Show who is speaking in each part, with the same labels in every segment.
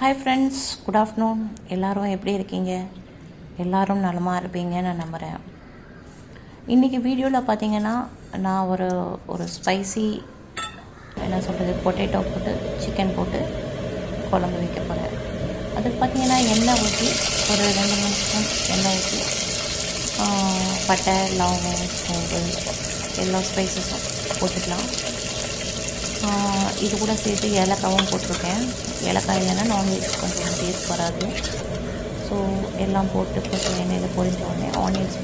Speaker 1: Hi friends, good afternoon. எல்லோரும் எப்படி இருக்கீங்க? எல்லோரும் நலமாக இருப்பீங்கன்னு நான் நம்புகிறேன். இன்றைக்கி வீடியோவில் பார்த்தீங்கன்னா நான் ஒரு ஸ்பைசி என்ன சொல்கிறது பொட்டேட்டோ போட்டு சிக்கன் போட்டு குழம்பு வைக்க போகிறேன். அதுக்கு பார்த்தீங்கன்னா எண்ணெய் ஊற்றி ஒரு 2-3 ஸ்பூன் எண்ணெய் ஊற்றி பட்டை, லவங்கம், சோம்பு எல்லா ஸ்பைசஸும் போட்டுக்கலாம். இது கூட சேர்த்து ஏலக்காவும் போட்டிருக்கேன். ஏலக்காய் இல்லைன்னா நான்வெஜ் கொஞ்சம் டேஸ்ட் வராது. ஸோ எல்லாம் போட்டு கொஞ்சம் எண்ணெயில் பொரிஞ்ச உடனே ஆனியன்ஸ்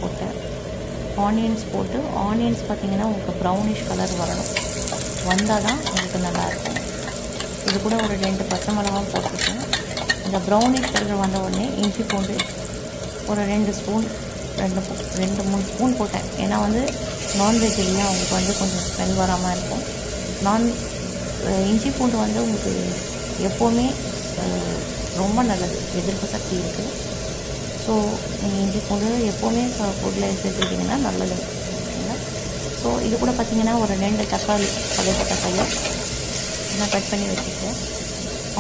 Speaker 1: போட்டு ஆனியன்ஸ் பார்த்திங்கன்னா உங்களுக்கு ப்ரௌனிஷ் கலர் வரணும். வந்தால் தான் உங்களுக்கு நல்லாயிருக்கும். இது கூட ஒரு 2 பச்சை மிளகாவும் போட்டிருக்கேன். இந்த ப்ரௌனிஷ் கலர் வந்த உடனே இஞ்சி பூண்டு ஒரு 2 ஸ்பூன் 2-3 ஸ்பூன் போட்டேன். ஏன்னா நான்வெஜ் இல்லையா, உங்களுக்கு கொஞ்சம் ஸ்மெல் வராமல் இருக்கும். இஞ்சி பூண்டு உங்களுக்கு எப்போவுமே ரொம்ப நல்லது, எதிர்ப்பு சக்தி இருக்குது. ஸோ நீங்கள் இஞ்சி பூண்டு எப்போவுமே ஃபுட்டில் சேர்த்துக்கிட்டிங்கன்னா நல்லது. ஓகேங்களா? ஸோ இது கூட பார்த்திங்கன்னா ஒரு 2 தக்காளி, பழுத்த தக்காளி நான் கட் பண்ணி வச்சுருக்கேன்.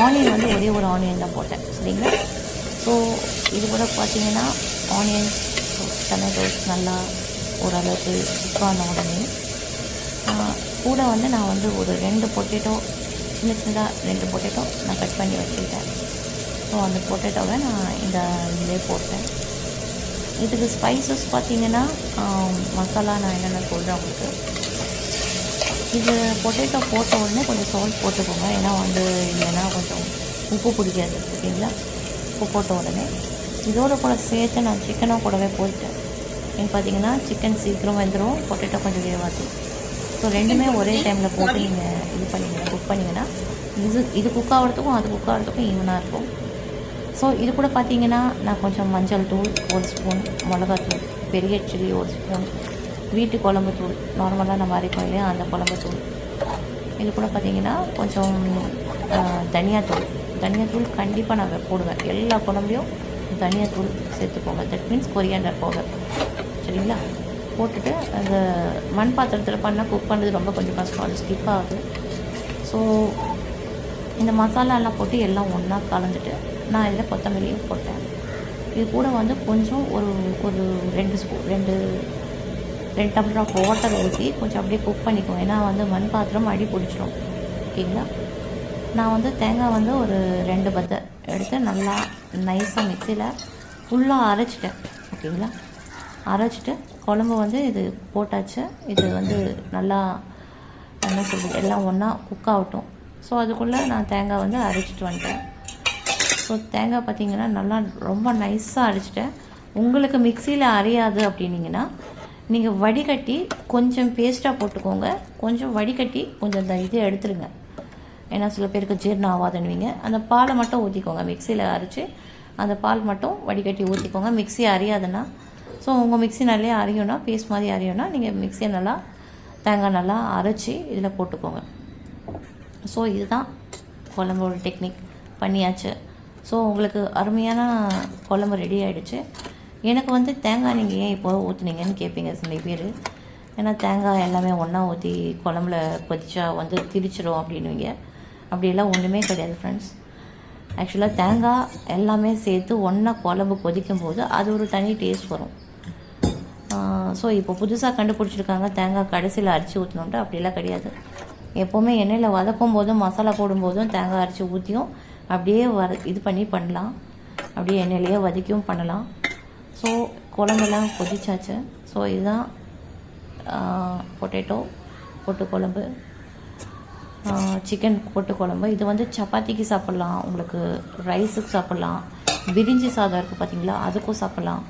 Speaker 1: ஆனியன் ஒரே ஒரு ஆனியன் தான் போட்டேன், சரிங்களா? ஸோ இது கூட பார்த்திங்கன்னா ஆனியன்ஸ், டொமேட்டோஸ் நல்லா ஓரளவுக்கு குக்கான உடனே கூட நான் ஒரு 2 பொட்டேட்டோ சின்னதாக 2 பொட்டேட்டோ நான் கட் பண்ணி வச்சுக்கிட்டேன். ஸோ அந்த பொட்டேட்டோவை நான் இதிலே போட்டேன். இதுக்கு ஸ்பைசஸ் பார்த்திங்கன்னா மசாலா நான் என்னென்ன சொல்கிறேன் உங்களுக்கு. இது பொட்டேட்டோ போட்ட உடனே கொஞ்சம் சால்ட் போட்டுக்கோங்க. ஏன்னா இல்லைன்னா கொஞ்சம் உப்பு பிடிக்காது, ஓகேங்களா? உப்பு போட்ட உடனே இதோட கூட சேர்த்து நான் சிக்கனும் கூடவே போட்டேன். ஏன்னு பார்த்தீங்கன்னா சிக்கன் சீக்கிரம் வந்துடும், பொட்டேட்டோ கொஞ்சம் வேவாது. ஸோ ரெண்டுமே ஒரே டைமில் போட்டு நீங்கள் குக் பண்ணிங்கன்னா இது குக் ஆகிறதுக்கும் அது குக் ஆகிறதுக்கும் ஈவனாக இருக்கும். ஸோ இது கூட பார்த்தீங்கன்னா நான் கொஞ்சம் மஞ்சள் தூள் 1 ஸ்பூன், மிளகாத்தூள், பெரிய சில்லி 1 ஸ்பூன், வீட்டு குழம்பு தூள் நார்மலாக நம்ம அரைப்போம் இல்லையா, அந்த குழம்பு தூள். இது கூட பார்த்தீங்கன்னா கொஞ்சம் தனியாத்தூள் கண்டிப்பாக நான் போடுவேன். எல்லா குழம்புலையும் தனியாத்தூள் சேர்த்துக்கோங்க. தட் மீன்ஸ் கொரியாண்டர் பவுடர், சரிங்களா? போட்டுட்டு அந்த மண் பாத்திரத்தில் பண்ணால் குக் பண்ணுறது ரொம்ப கொஞ்சம் கஷ்டம், அது ஸ்கிப் ஆகுது. ஸோ இந்த மசாலாலாம் போட்டு எல்லாம் ஒன்றா கலந்துட்டு நான் இதில் கொத்தமல்லியும் போட்டேன். இது கூட கொஞ்சம் ஒரு 2 டம்ளர் ஆஃப் வாட்டர் ஊற்றி கொஞ்சம் அப்படியே குக் பண்ணிக்குவோம். ஏன்னா மண் பாத்திரம் அடி பிடிச்சிடும், ஓகேங்களா? நான் தேங்காய் ஒரு 2 பத்தை எடுத்து நல்லா நைஸாக மிக்சியில் ஃபுல்லாக அரைச்சிட்டேன், ஓகேங்களா? அரைச்சிட்டு குழம்பு இது போட்டாச்சு. இது நல்லா என்ன சொல்கிறது எல்லாம் ஒன்றா குக் ஆகட்டும். ஸோ அதுக்குள்ளே நான் தேங்காய் அரைச்சிட்டு வந்துட்டேன். ஸோ தேங்காய் பார்த்திங்கன்னா நல்லா ரொம்ப நைஸாக அரைச்சிட்டேன். உங்களுக்கு மிக்சியில் அரையாது அப்படின்னிங்கன்னா நீங்கள் வடிகட்டி கொஞ்சம் பேஸ்ட்டாக போட்டுக்கோங்க. கொஞ்சம் வடிகட்டி கொஞ்சம் இந்த இதை எடுத்துருங்க. ஏன்னா சில பேருக்கு ஜீரணம் ஆகாதுன்னுவீங்க. அந்த பாலை மட்டும் ஊற்றிக்கோங்க. மிக்சியில் அரைச்சி அந்த பால் மட்டும் வடிகட்டி ஊற்றிக்கோங்க. மிக்சி அரையாதுன்னா, ஸோ உங்கள் மிக்சி நல்லா அரையும்னா, பேஸ்ட் மாதிரி அரையும்னா நீங்கள் மிக்சியை நல்லா தேங்காய் நல்லா அரைச்சி இதில் போட்டுக்கோங்க. ஸோ இதுதான் குழம்போட டெக்னிக் பண்ணியாச்சு. ஸோ உங்களுக்கு அருமையான குழம்பு ரெடி ஆகிடுச்சு. எனக்கு தேங்காய் நீங்கள் ஏன் இப்போ ஊற்றுனீங்கன்னு கேட்பீங்க சில பேர். ஏன்னா தேங்காய் எல்லாமே ஒன்றா ஊற்றி குழம்புல கொதிச்சா திரிச்சிடும் அப்படின்னுவீங்க. அப்படியெல்லாம் ஒன்றுமே கிடையாது ஃப்ரெண்ட்ஸ். ஆக்சுவலாக தேங்காய் எல்லாமே சேர்த்து ஒன்றா குழம்பு கொதிக்கும் போது அது ஒரு தனி டேஸ்ட் வரும். ஸோ இப்போ புதுசாக கண்டுபிடிச்சிருக்காங்க தேங்காய் கடைசியில் அரைச்சி ஊற்றணுன்ட்டு. அப்படிலாம் கிடையாது. எப்போவுமே எண்ணெயில் வதக்கும் போதும் மசாலா போடும்போதும் தேங்காய் அரைச்சி ஊற்றியும் அப்படியே இது பண்ணலாம். அப்படியே எண்ணெயிலேயே வதக்கியும் பண்ணலாம். ஸோ குழம்பெல்லாம் கொதிச்சாச்சு. ஸோ இதுதான் பொட்டேட்டோ போட்டு குழம்பு, சிக்கன் போட்டு குழம்பு. இது சப்பாத்திக்கு சாப்பிட்லாம், உங்களுக்கு ரைஸுக்கு சாப்பிட்லாம், பிரிஞ்சி சாதம் இருக்குது பார்த்தீங்களா, அதுக்கும் சாப்பிட்லாம்.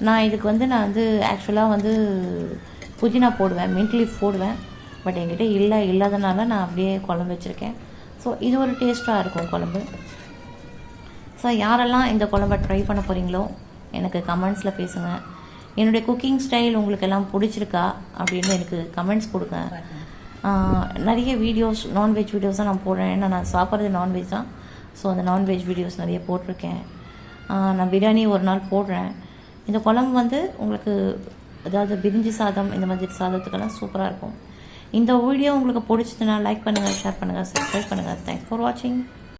Speaker 1: நான் இதுக்கு நான் ஆக்சுவலாக புதினா போடுவேன், மின்ட் லீஃப் போடுவேன். பட் என்கிட்ட இல்லாதனால நான் அப்படியே குழம்பு வச்சுருக்கேன். ஸோ இது ஒரு டேஸ்ட்டாக இருக்கும் குழம்பு. ஸோ யாரெல்லாம் இந்த குழம்பை ட்ரை பண்ண போகிறீங்களோ எனக்கு கமெண்ட்ஸில் பேசுங்க. என்னுடைய குக்கிங் ஸ்டைல் உங்களுக்கு எல்லாம் பிடிச்சிருக்கா அப்படின்னு எனக்கு கமெண்ட்ஸ் கொடுங்க. நிறைய வீடியோஸ், நான்வெஜ் வீடியோஸ் தான் நான் போடுறேன். ஏன்னா நான் சாப்பிட்றது நான்வெஜ் தான். ஸோ அந்த நான்வெஜ் வீடியோஸ் நிறைய போட்டிருக்கேன். நான் பிரியாணி ஒரு நாள் போடுறேன். இந்த குழம்பு உங்களுக்கு அதாவது பிரிஞ்சி சாதம் இந்த மாதிரி சாதத்துக்கெல்லாம் சூப்பராக இருக்கும். இந்த வீடியோ உங்களுக்கு பிடிச்சதுன்னா லைக் பண்ணுங்கள், ஷேர் பண்ணுங்கள், சப்ஸ்கிரைப் பண்ணுங்கள். தேங்க்ஸ் ஃபார் வாட்சிங்.